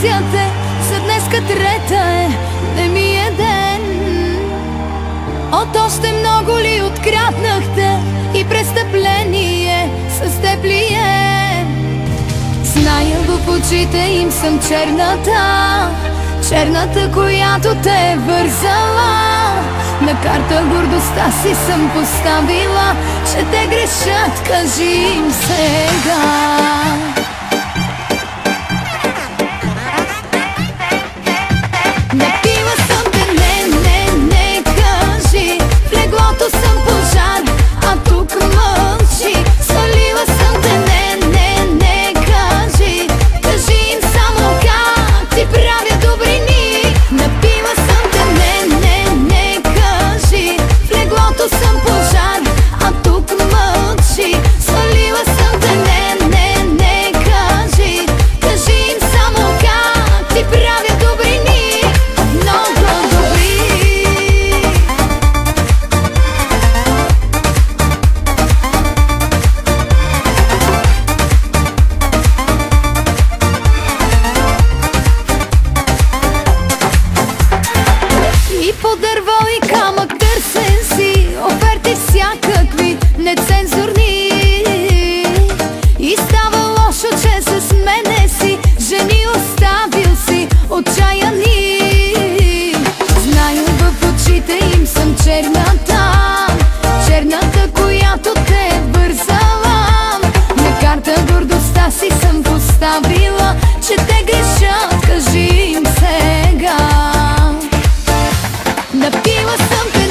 Мърся те, за днеска трета е, не ми е ден. От още много ли откраднахте и престъпление с теб ли е? Зная в очите им съм черната, черната, която те е вързала. На карта гордостта си съм поставила, че те грешат, кажи им сега. Напила съм те, не, кажи, в леглото съм пожар, а тук мълчи. Свалила съм те, не, кажи, кажи им само как ти правя добрини. Напила съм те, не, кажи, в леглото съм пожар, а тук мълчи. Свалила съм те, не, кажи, кажи им само как ти правя добрини. Много добри. И по дърво и камък търсен си, оферти всякакви, нецензурни. И става лошо, че с мене си жени оставил си отчаяни. Знаю в очите им съм черната, черната, която те е вързала. На карта гордостта си съм поставила, че те грешат, кажи им сега. Напила съм те,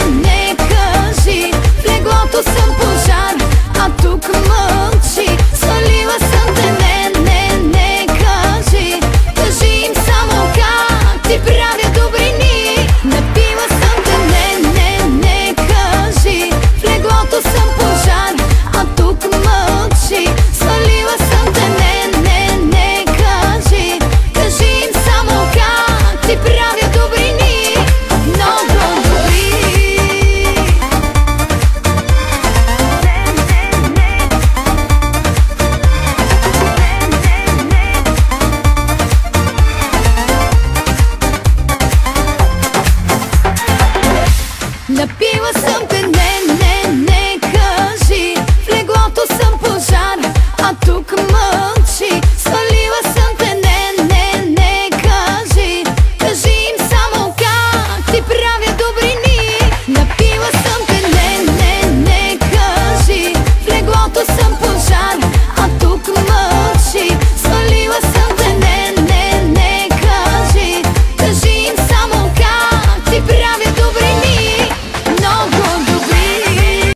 не, кажи, в леглото съм пожар, а тук мълчи. Свалила съм те, не, кажи, кажи им само как ти правя добрини. Напила съм те, не, кажи, в леглото съм пожар,